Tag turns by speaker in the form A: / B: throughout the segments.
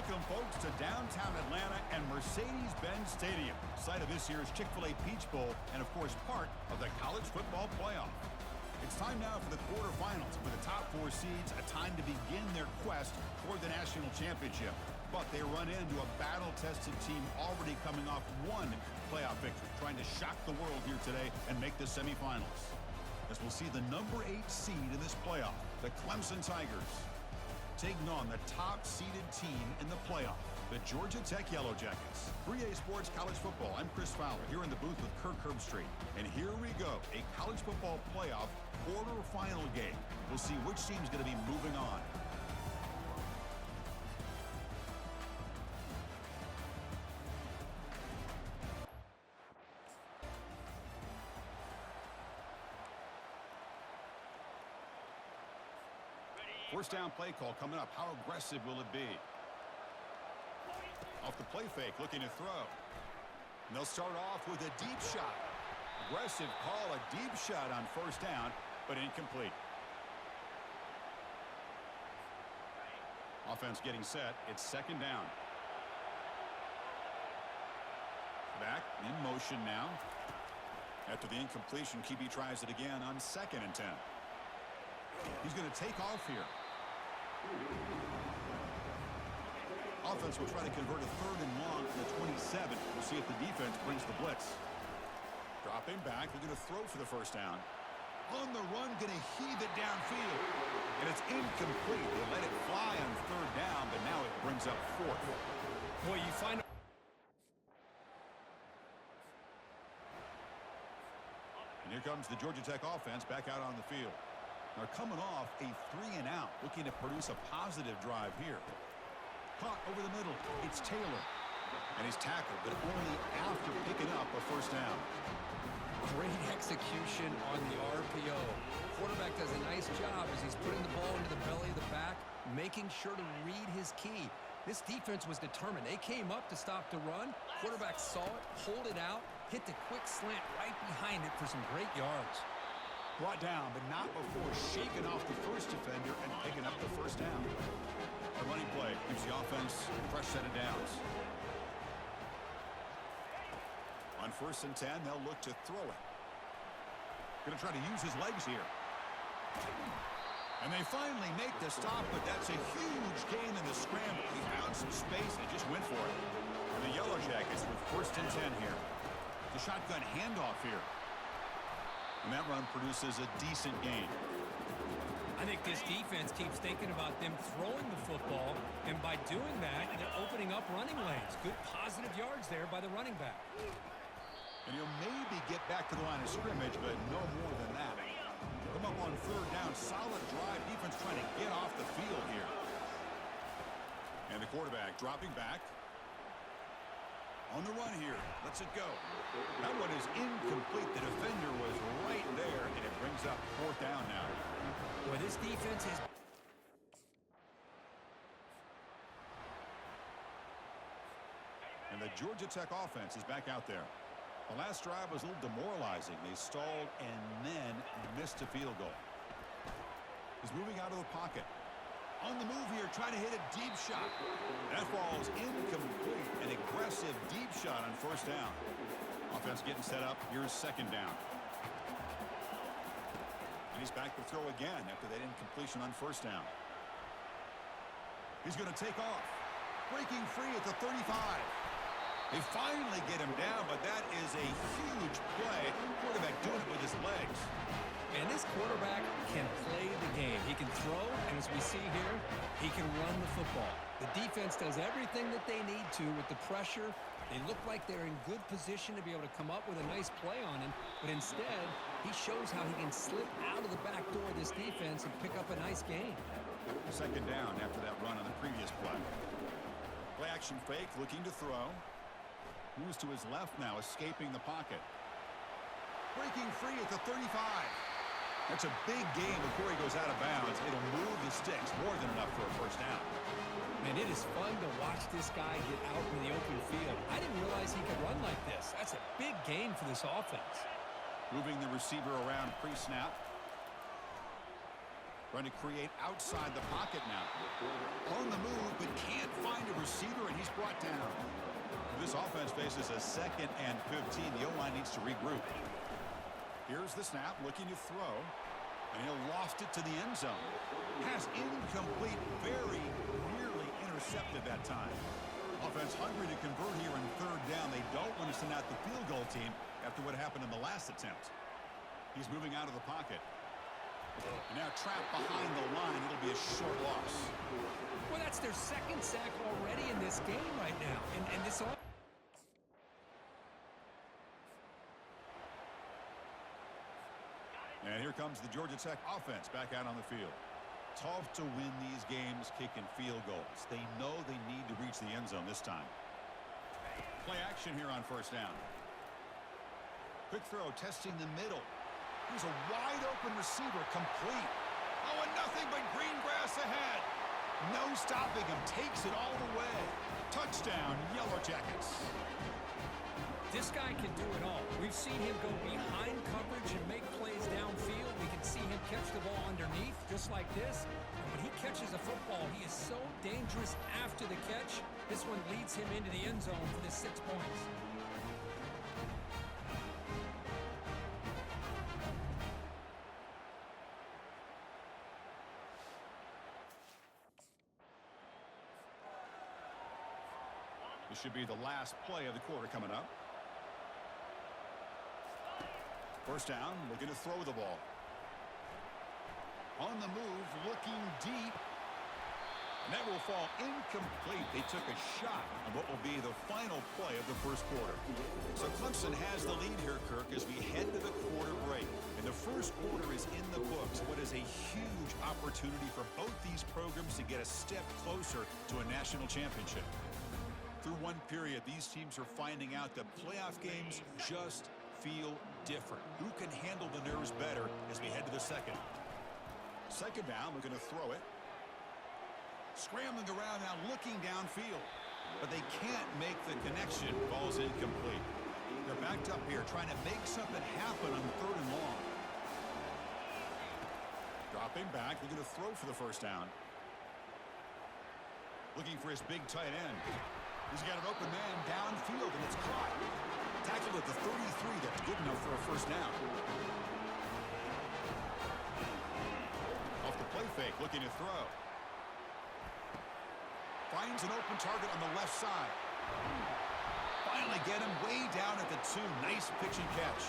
A: Welcome, folks, to downtown Atlanta and Mercedes-Benz Stadium, site of this year's Chick-fil-A Peach Bowl and, of course, part of the college football playoff. It's time now for the quarterfinals for the top 4 seeds, a time to begin their quest toward the national championship. But they run into a battle-tested team already coming off one playoff victory, trying to shock the world here today and make the semifinals. As we'll see the number 8 seed in this playoff, the Clemson Tigers, taking on the top-seeded team in the playoff, the Georgia Tech Yellow Jackets. 3A Sports College Football, I'm Chris Fowler, here in the booth with Kirk Herbstreit. And here we go, a college football playoff quarterfinal game. We'll see which team's going to be moving on. First down play call coming up. How aggressive will it be? Off the play fake, looking to throw. And they'll start off with a deep shot. Aggressive call, a deep shot on first down, but incomplete. Offense getting set. It's second down. Back in motion now. After the incompletion, QB tries it again on 2nd and 10. He's going to take off here. Offense will try to convert a 3rd and long from the 27. We'll see if the defense brings the blitz. Dropping back, they're going to throw for the first down. On the run, going to heave it downfield. And it's incomplete. They let it fly on 3rd down, but now it brings up 4th.
B: Boy, you find...
A: And here comes the Georgia Tech offense back out on the field. They're coming off a 3-and-out, looking to produce a positive drive here. Caught over the middle. It's Taylor. And he's tackled, but only after picking up a first down.
B: Great execution on the RPO. Quarterback does a nice job as he's putting the ball into the belly of the back, making sure to read his key. This defense was determined. They came up to stop the run. Quarterback saw it, pulled it out, hit the quick slant right behind it for some great yards.
A: Brought down, but not before shaking off the first defender and picking up the first down. The running play gives the offense a fresh set of downs. On 1st and 10, they'll look to throw it. Going to try to use his legs here. And they finally make the stop, but that's a huge gain in the scramble. He found some space and just went for it. And the Yellow Jackets with 1st and 10 here. The shotgun handoff here. And that run produces a decent gain.
B: I think this defense keeps thinking about them throwing the football, and by doing that, they're opening up running lanes. Good positive yards there by the running back.
A: And he'll maybe get back to the line of scrimmage, but no more than that. Come up on 3rd down, solid drive. Defense trying to get off the field here. And the quarterback dropping back. On the run here, lets it go. That one is incomplete. The defender was right there, and it brings up 4th down now.
B: Boy, this defense has...
A: And the Georgia Tech offense is back out there. The last drive was a little demoralizing. They stalled and then missed a field goal. He's moving out of the pocket. On the move here, trying to hit a deep shot. That ball is incomplete. An aggressive deep shot on 1st down. Offense getting set up. Here's 2nd down. And he's back to throw again after that incompletion on 1st down. He's going to take off. Breaking free at the 35. They finally get him down, but that is a huge play. Quarterback doing it with his legs.
B: And this quarterback can play the game. He can throw, and as we see here, he can run the football. The defense does everything that they need to with the pressure. They look like they're in good position to be able to come up with a nice play on him, but instead, he shows how he can slip out of the back door of this defense and pick up a nice gain.
A: 2nd down after that run on the previous play. Play action fake, looking to throw. Moves to his left now, escaping the pocket. Breaking free at the 35. That's a big gain before he goes out of bounds. It'll move the sticks, more than enough for a first down.
B: Man, it is fun to watch this guy get out in the open field. I didn't realize he could run like this. That's a big gain for this offense.
A: Moving the receiver around pre-snap. Trying to create outside the pocket now. On the move, but can't find a receiver, and he's brought down. This offense faces a 2nd and 15. The O-line needs to regroup. Here's the snap, looking to throw. And he'll loft it to the end zone. Pass incomplete, very nearly intercepted that time. Offense hungry to convert here in 3rd down. They don't want to send out the field goal team after what happened in the last attempt. He's moving out of the pocket. And now trapped behind the line. It'll be a short loss.
B: Well, that's their 2nd sack already in this game right now. And this all.
A: And here comes the Georgia Tech offense back out on the field. Tough to win these games kicking field goals. They know they need to reach the end zone this time. Play action here on 1st down. Quick throw, testing the middle. Here's a wide-open receiver, complete. Oh, and nothing but green grass ahead. No stopping him. Takes it all the way. Touchdown, Yellow Jackets.
B: This guy can do it all. We've seen him go behind coverage and make plays downfield. We can see him catch the ball underneath, just like this. And when he catches a football, he is so dangerous after the catch. This one leads him into the end zone for the 6 points.
A: This should be the last play of the quarter coming up. 1st down, looking to throw the ball. On the move, looking deep. And that will fall incomplete. They took a shot on what will be the final play of the 1st quarter. So Clemson has the lead here, Kirk, as we head to the quarter break. And the 1st quarter is in the books. What is a huge opportunity for both these programs to get a step closer to a national championship. Through one period, these teams are finding out that playoff games just feel different. Who can handle the nerves better as we head to the 2nd? 2nd down, we're going to throw it. Scrambling around now, looking downfield. But they can't make the connection. Ball's incomplete. They're backed up here, trying to make something happen on 3rd and long. Dropping back, they're going to throw for the 1st down. Looking for his big tight end. He's got an open man downfield, and it's caught. Tackled at the 33. That's good enough for a 1st down. Off the play fake, looking to throw. Finds an open target on the left side. Finally get him way down at the 2. Nice pitch and catch.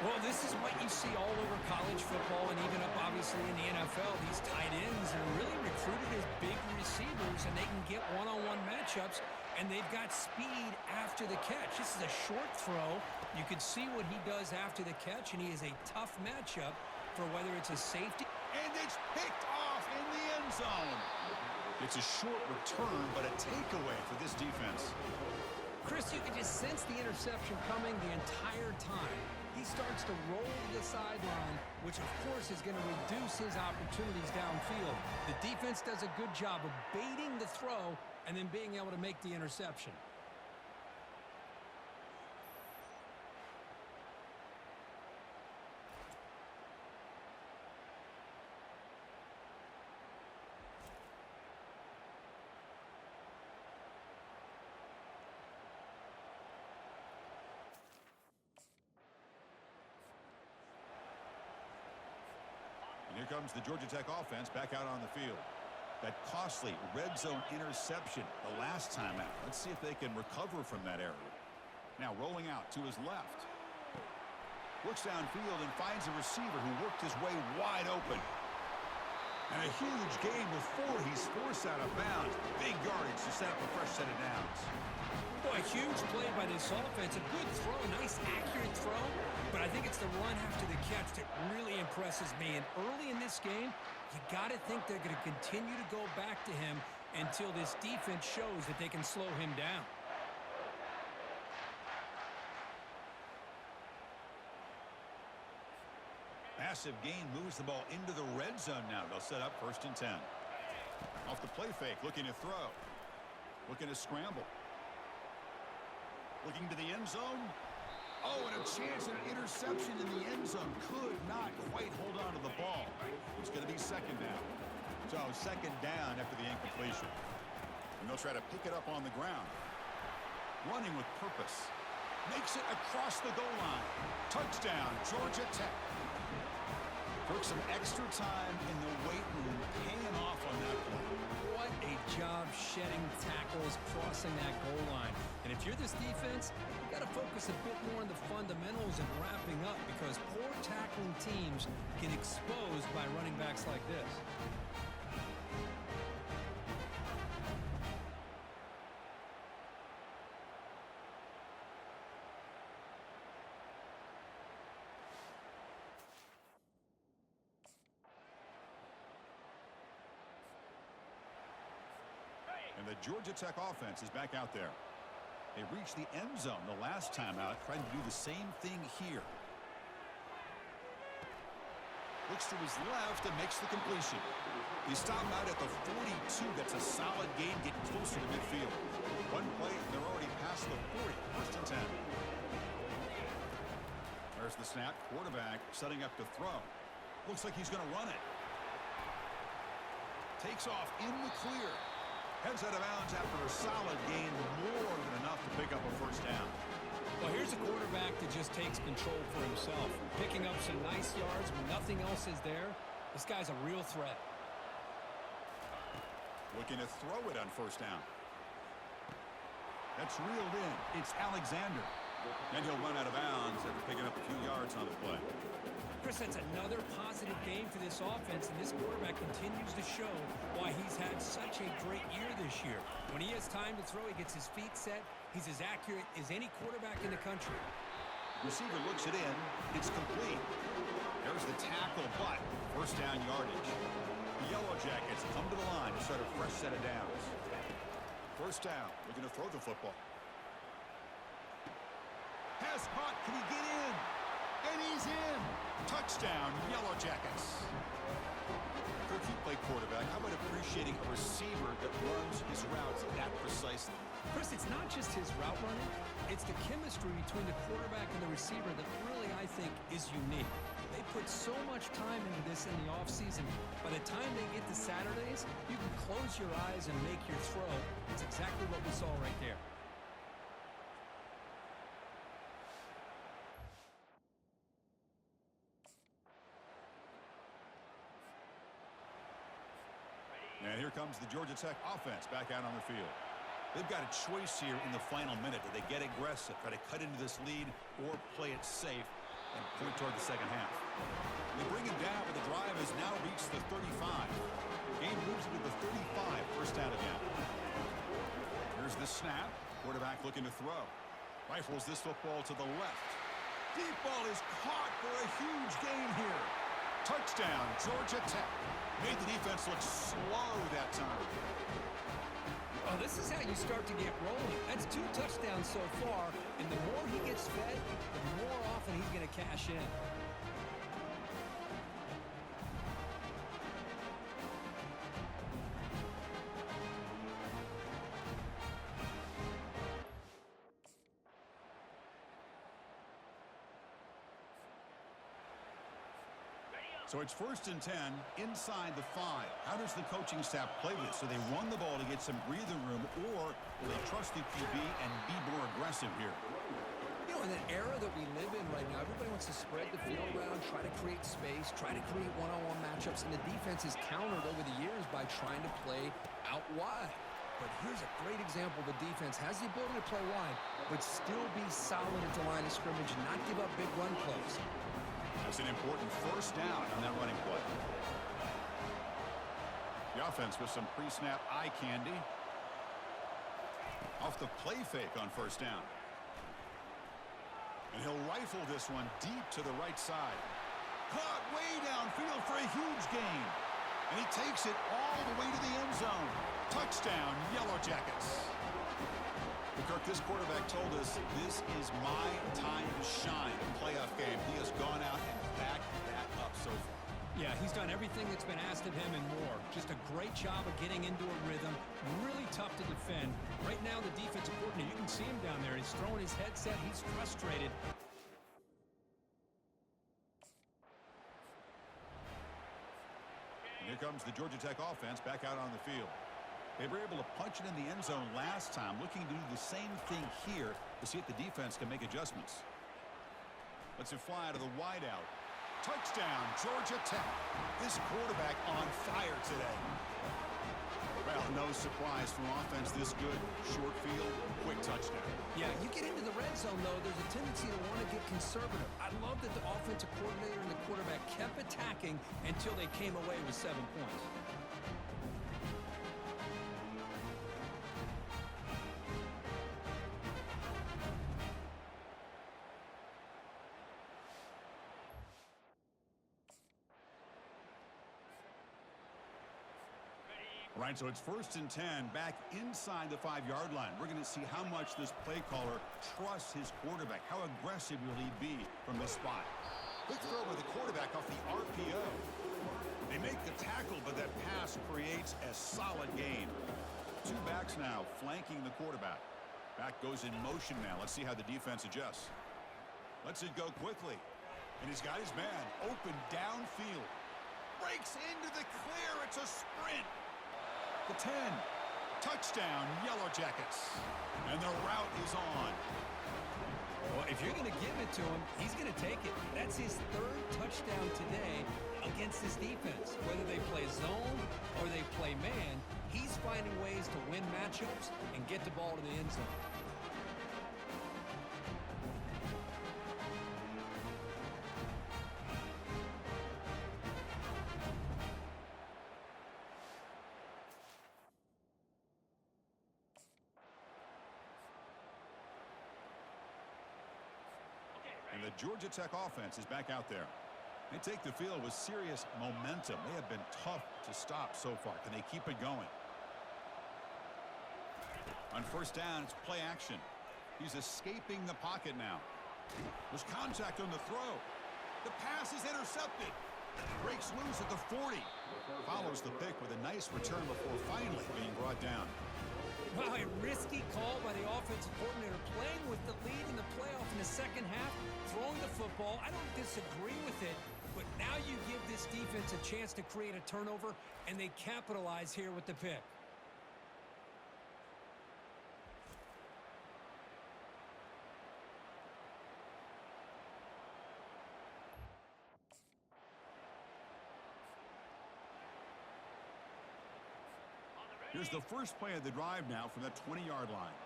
B: Well, this is what you see all over college football and even up, obviously, in the NFL. These tight ends are really recruited as big receivers, and they can get one-on-one matchups, and they've got speed after the catch. This is a short throw. You can see what he does after the catch, and he is a tough matchup for whether it's a safety.
A: And it's picked off in the end zone. It's a short return, but a takeaway for this defense.
B: Chris, you can just sense the interception coming the entire time. He starts to roll to the sideline, which of course is going to reduce his opportunities downfield. The defense does a good job of baiting the throw and then being able to make the interception.
A: Here comes the Georgia Tech offense back out on the field. That costly red zone interception the last time out. Let's see if they can recover from that error. Now rolling out to his left. Looks downfield and finds a receiver who worked his way wide open. And a huge gain before he's forced out of bounds. Big yardage to set up a fresh set of downs.
B: Boy, a huge play by this offense. A good throw, nice accurate throw. But I think it's the run after the catch that really impresses me. And early in this game, you got to think they're going to continue to go back to him until this defense shows that they can slow him down.
A: Massive gain moves the ball into the red zone now. They'll set up 1st and 10. Off the play fake, looking to throw. Looking to scramble. Looking to the end zone. Oh, and a chance at an interception in the end zone. Could not quite hold on to the ball. It's going to be second down. So second down after the incompletion. And they'll try to pick it up on the ground. Running with purpose. Makes it across the goal line. Touchdown, Georgia Tech. Took some extra time in the weight room, paying off on that play.
B: What a job shedding tackles, crossing that goal line. And if you're this defense, you got to focus a bit more on the fundamentals and wrapping up, because poor tackling teams get exposed by running backs like this.
A: And the Georgia Tech offense is back out there. They reached the end zone the last time out, trying to do the same thing here. Looks to his left and makes the completion. He stopped out at the 42. That's a solid gain, getting closer to midfield. One play, and they're already past the 40. First and 10. There's the snap. Quarterback setting up to throw. Looks like he's going to run it. Takes off in the clear. Heads out of bounds after a solid gain, more than enough to pick up a first down.
B: Well, here's a quarterback that just takes control for himself, picking up some nice yards when nothing else is there. This guy's a real threat.
A: Looking to throw it on first down. That's reeled in. It's Alexander. And he'll run out of bounds after picking up a few yards on the play.
B: Chris, that's another positive game for this offense, and this quarterback continues to show why he's had such a great year this year. When he has time to throw, he gets his feet set. He's as accurate as any quarterback in the country.
A: Receiver looks it in. It's complete. There's the tackle, but first down yardage. The Yellow Jackets come to the line to start a fresh set of downs. First down. Looking to throw the football. Pass caught. Can he get in? And he's in. Touchdown, Yellow Jackets. Coach, you play quarterback. How about appreciating a receiver that runs his routes that precisely?
B: Chris, it's not just his route running. It's the chemistry between the quarterback and the receiver that really, I think, is unique. They put so much time into this in the offseason. By the time they get to Saturdays, you can close your eyes and make your throw. It's exactly what we saw right there.
A: And here comes the Georgia Tech offense back out on the field. They've got a choice here in the final minute. Do they get aggressive, try to cut into this lead, or play it safe and point toward the second half? They bring him down, but the drive has now reached the 35. Game moves into the 35. First down again. Here's the snap. Quarterback looking to throw. Rifles this football to the left. Deep ball is caught for a huge gain here. Touchdown, Georgia Tech. Made the defense look slow that time.
B: Oh, this is how you start to get rolling. That's 2 touchdowns so far, and the more he gets fed, the more often he's going to cash in.
A: So it's first and 10 inside the 5. How does the coaching staff play this? So they run the ball to get some breathing room, or will they trust the QB and be more aggressive here?
B: You know, in the era that we live in right now, everybody wants to spread the field around, try to create space, try to create one-on-one matchups, and the defense is countered over the years by trying to play out wide. But here's a great example. The defense has the ability to play wide, but still be solid at the line of scrimmage and not give up big run plays.
A: That's an important first down on that running play. The offense with some pre-snap eye candy. Off the play fake on first down. And he'll rifle this one deep to the right side. Caught way downfield for a huge gain. And he takes it all the way to the end zone. Touchdown, Yellow Jackets. Kirk, this quarterback told us this is my time to shine in playoff game. He has gone out and backed that up so far.
B: Yeah, he's done everything that's been asked of him and more. Just a great job of getting into a rhythm. Really tough to defend. Right now, the defensive coordinator, you can see him down there. He's throwing his headset. He's frustrated.
A: Here comes the Georgia Tech offense back out on the field. They were able to punch it in the end zone last time, looking to do the same thing here to see if the defense can make adjustments. Lets it fly to the wideout. Touchdown, Georgia Tech. This quarterback on fire today. Well, no surprise from offense this good. Short field, quick touchdown.
B: Yeah, you get into the red zone, though, there's a tendency to want to get conservative. I love that the offensive coordinator and the quarterback kept attacking until they came away with 7 points.
A: All right, so it's 1st and 10 back inside the 5-yard line. We're going to see how much this play caller trusts his quarterback. How aggressive will he be from this spot? Quick throw by the quarterback off the RPO. They make the tackle, but that pass creates a solid gain. 2 backs now flanking the quarterback. Back goes in motion now. Let's see how the defense adjusts. Lets it go quickly. And he's got his man open downfield. Breaks into the clear. It's a sprint. The 10. Touchdown, Yellow Jackets. And the route is on.
B: Well, if you're going to give it to him, he's going to take it. That's his 3rd touchdown today against this defense. Whether they play zone or they play man, he's finding ways to win matchups and get the ball to the end zone.
A: And the Georgia Tech offense is back out there. They take the field with serious momentum. They have been tough to stop so far. Can they keep it going? On 1st down, it's play action. He's escaping the pocket now. There's contact on the throw. The pass is intercepted. Breaks loose at the 40. Follows the pick with a nice return before finally being brought down.
B: Wow, a risky call by the offensive coordinator, playing with the lead in the playoff in the second half, throwing the football. I don't disagree with it, but now you give this defense a chance to create a turnover, and they capitalize here with the pick.
A: Here's the first play of the drive now from the 20-yard line.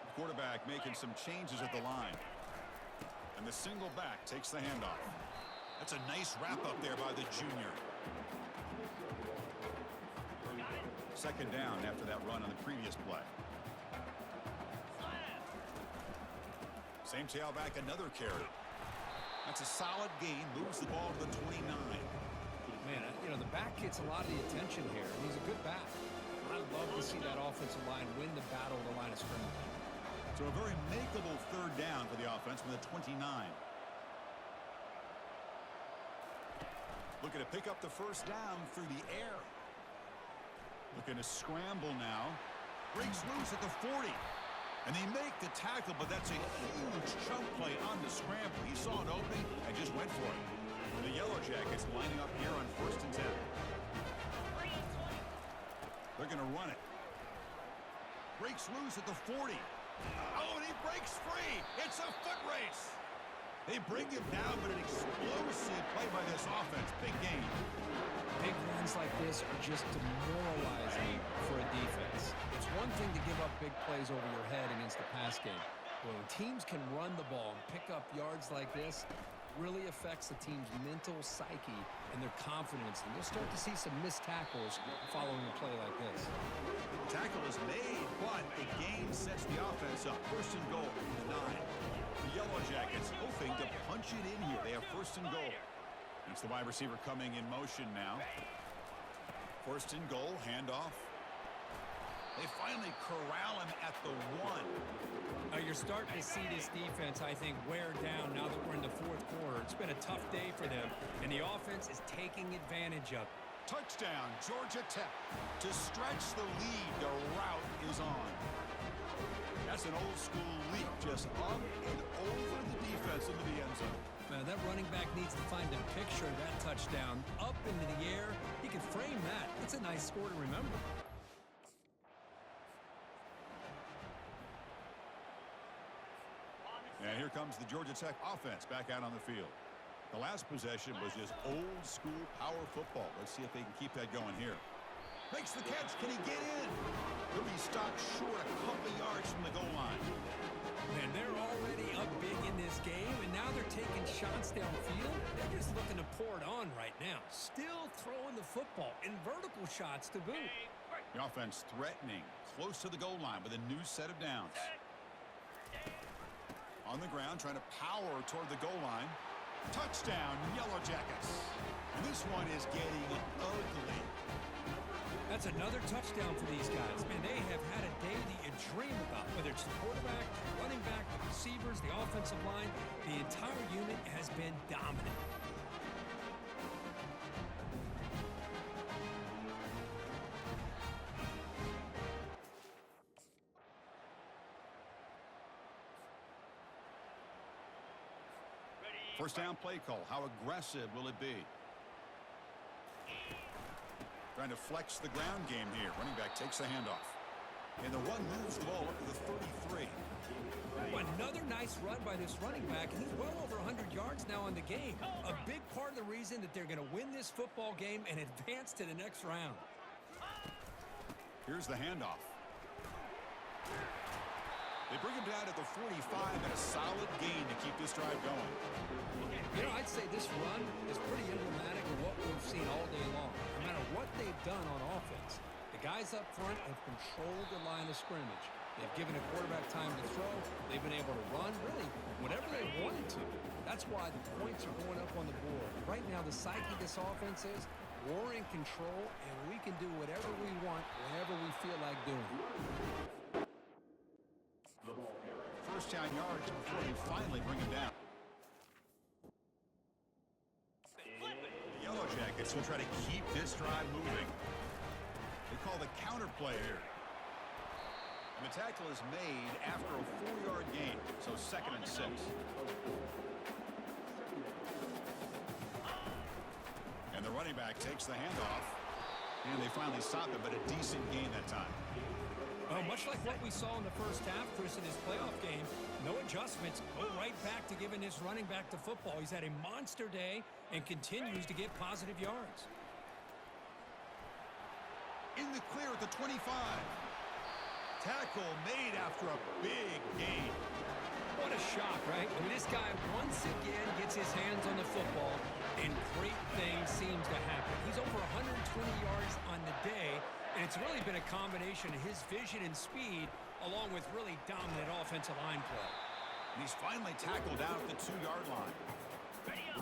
A: The quarterback making some changes at the line. And the single back takes the handoff. That's a nice wrap up there by the junior. 2nd down after that run on the previous play. Same tailback, another carry. That's a solid gain, moves the ball to the 29.
B: Man, you know, the back gets a lot of the attention here. He's a good back. I love to see that offensive line win the battle of the line of scrimmage.
A: So a very makeable 3rd down for the offense from the 29. Looking to pick up the 1st down through the air. Looking to scramble now. Breaks loose at the 40. And they make the tackle, but that's a huge chunk play on the scramble. He saw an opening and just went for it. The Yellow Jackets lining up here on 1st and 10. They're going to run it. Breaks loose at the 40. Oh, and he breaks free. It's a foot race. They bring him down, but an explosive play by this offense. Big game.
B: Big runs like this are just demoralizing for a defense. It's one thing to give up big plays over your head against the pass game. But when teams can run the ball and pick up yards like this, really affects the team's mental psyche and their confidence. And you'll start to see some missed tackles following a play like this.
A: The tackle is made, but the game sets the offense up. 1st and goal from the 9. The Yellow Jackets hoping to punch it in here. They have 1st and goal. It's the wide receiver coming in motion now. 1st and goal, handoff. They finally corral him at the 1.
B: Now you're starting to see this defense, I think, wear down now that we're in the 4th quarter. It's been a tough day for them, and the offense is taking advantage of it.
A: Touchdown, Georgia Tech. To stretch the lead, the route is on. That's an old-school leap, just up and over the defense into the end zone.
B: Man, that running back needs to find a picture of that touchdown. Up into the air, he can frame that. That's a nice score to remember.
A: And here comes the Georgia Tech offense back out on the field. The last possession was just old-school power football. Let's see if they can keep that going here. Makes the catch. Can he get in? He'll be stopped short a couple of yards from the goal line.
B: Man, they're already up big in this game, and now they're taking shots downfield. They're just looking to pour it on right now. Still throwing the football in vertical shots to boot.
A: The offense threatening, close to the goal line with a new set of downs. On the ground, trying to power toward the goal line. Touchdown, Yellow Jackets. And this one is getting ugly.
B: That's another touchdown for these guys. Man, they have had a day that you dream about, whether it's the quarterback, the running back, the receivers, the offensive line. The entire unit has been dominant.
A: First down play call. How aggressive will it be? Trying to flex the ground game here. Running back takes the handoff. And the one moves the ball up to the 33.
B: Oh, another nice run by this running back. He's well over 100 yards now in the game. A big part of the reason that they're going to win this football game and advance to the next round.
A: Here's the handoff. They bring him down at the 45 and a solid gain to keep this drive going.
B: You know, I'd say this run is pretty emblematic of what we've seen all day long. No matter what they've done on offense, the guys up front have controlled the line of scrimmage. They've given a quarterback time to throw. They've been able to run, really, whatever they wanted to. That's why the points are going up on the board. Right now, the psyche of this offense is we're in control, and we can do whatever we want whenever we feel like doing it.
A: First down yards before they finally bring him down. The Yellow Jackets will try to keep this drive moving. They call the counter play here. And the tackle is made after a 4-yard gain, so 2nd and 6. And the running back takes the handoff. And they finally stop it, but a decent gain that time.
B: Well, much like what we saw in the first half, Chris, in his playoff game, no adjustments, go right back to giving his running back the football. He's had a monster day and continues to get positive yards.
A: In the clear at the 25. Tackle made after a big gain.
B: What a shock, right? I mean, this guy once again gets his hands on the football, and great things seem to happen. He's over 120 yards on the day, and it's really been a combination of his vision and speed along with really dominant offensive line play.
A: And he's finally tackled down at the 2-yard line.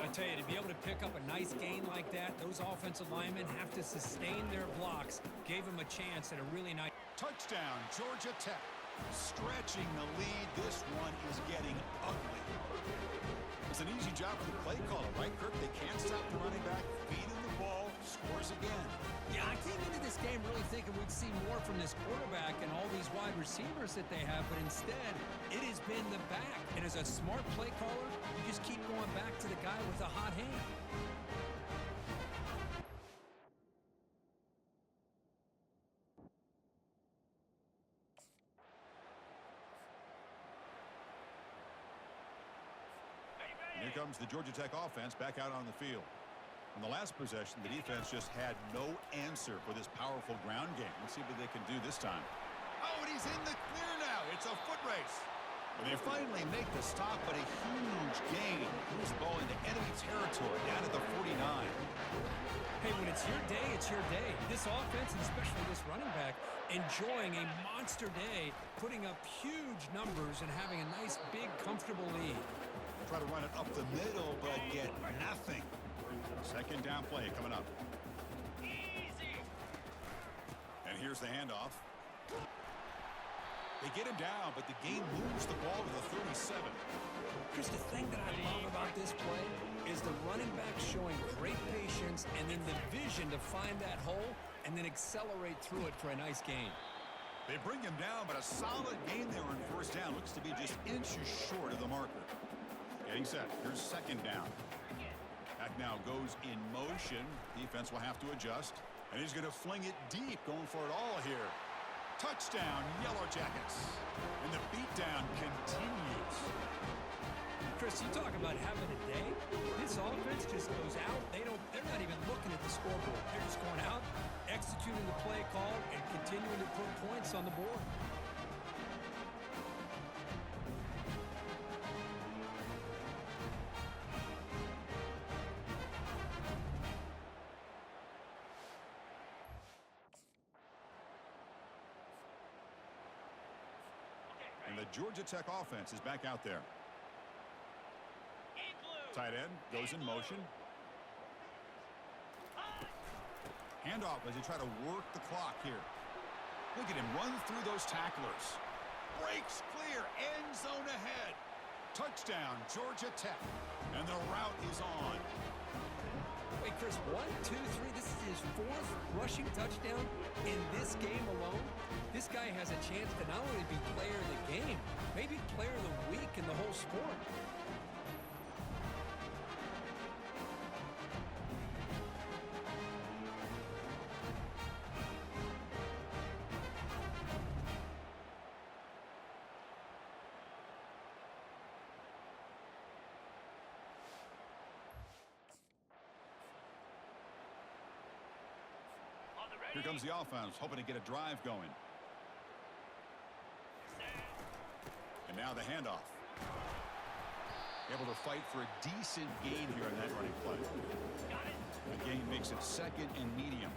B: I tell you, to be able to pick up a nice gain like that, those offensive linemen have to sustain their blocks. Gave him a chance at a really nice...
A: Touchdown, Georgia Tech. Stretching the lead. This one is getting ugly. It's an easy job for the play caller, right, Kirk? They can't stop the running back. Feed him the ball. Scores again.
B: Yeah, I came into this game really thinking we'd see more from this quarterback and all these wide receivers that they have, but instead, it has been the back. And as a smart play caller, you just keep going back to the guy with the hot hand.
A: And here comes the Georgia Tech offense back out on the field. On the last possession, the defense just had no answer for this powerful ground game. Let's see what they can do this time. Oh, and he's in the clear now. It's a foot race. And they finally make the stop, but a huge gain. Moves the ball into enemy territory, down at the 49.
B: Hey, when it's your day, it's your day. This offense, and especially this running back, enjoying a monster day, putting up huge numbers and having a nice, big, comfortable lead.
A: Try to run it up the middle, but get nothing. Second down play coming up.
C: Easy.
A: And here's the handoff. They get him down, but the game moves the ball to the 37.
B: Chris, the thing that I love about this play is the running back showing great patience and then the vision to find that hole and then accelerate through it for a nice gain.
A: They bring him down, but a solid gain there on first down. Looks to be just inches short of the marker. Getting set. Here's second down. Back now goes in motion. Defense will have to adjust. And he's going to fling it deep, going for it all here. Touchdown, Yellow Jackets. And the beatdown continues.
B: Chris, you talk about having a day. This offense just goes out. They're not even looking at the scoreboard. They're just going out, executing the play call, and continuing to put points on the board.
A: And the Georgia Tech offense is back out there. Tight end goes in motion. Handoff as he try to work the clock here. Look at him run through those tacklers. Breaks clear. End zone ahead. Touchdown, Georgia Tech. And the route is on.
B: Wait, Chris, 1, 2, 3. This is his 4th rushing touchdown in this game alone. This guy has a chance to not only be player of the game, maybe player of the week in the whole sport.
A: Here comes the offense, hoping to get a drive going. And now the handoff. Able to fight for a decent gain here in that running play. The gain makes it 2nd and medium.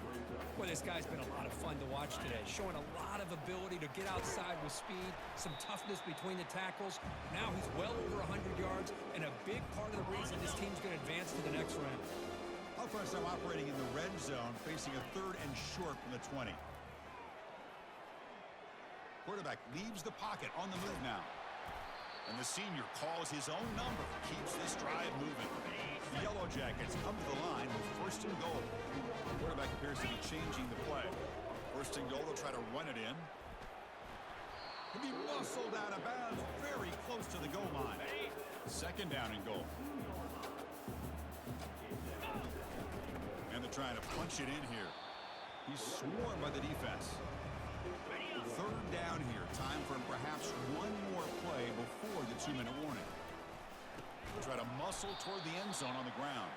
B: Well, this guy's been a lot of fun to watch today, showing a lot of ability to get outside with speed, some toughness between the tackles. Now he's well over 100 yards, and a big part of the reason this team's going to advance to the next round.
A: Offense now operating in the red zone, facing a 3rd and short from the 20. Quarterback leaves the pocket on the move now. And the senior calls his own number, keeps this drive moving. The Yellow Jackets come to the line with 1st and goal. The quarterback appears to be changing the play. 1st and goal, they'll try to run it in. He'll be muscled out of bounds, very close to the goal line. 2nd down and goal. And they're trying to punch it in here. He's swarmed by the defense. 3rd down here. Time for perhaps one more play before the 2-minute warning. They'll try to muscle toward the end zone on the ground.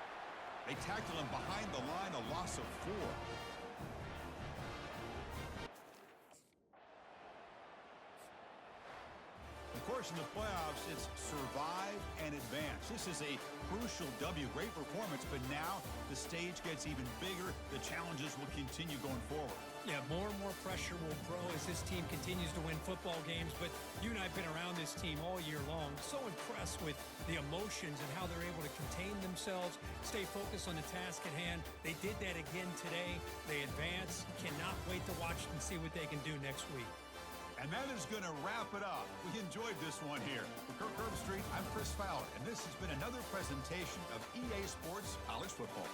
A: They tackle him behind the line, a loss of 4. Of course, in the playoffs, it's survive and advance. This is a crucial W. Great performance, but now the stage gets even bigger. The challenges will continue going forward.
B: Yeah, more and more pressure will grow as this team continues to win football games. But you and I have been around this team all year long. So impressed with the emotions and how they're able to contain themselves, stay focused on the task at hand. They did that again today. They advance. Cannot wait to watch and see what they can do next week.
A: And that is going to wrap it up. We enjoyed this one here. For Kirk Herbstreit, I'm Chris Fowler, and this has been another presentation of EA Sports College Football.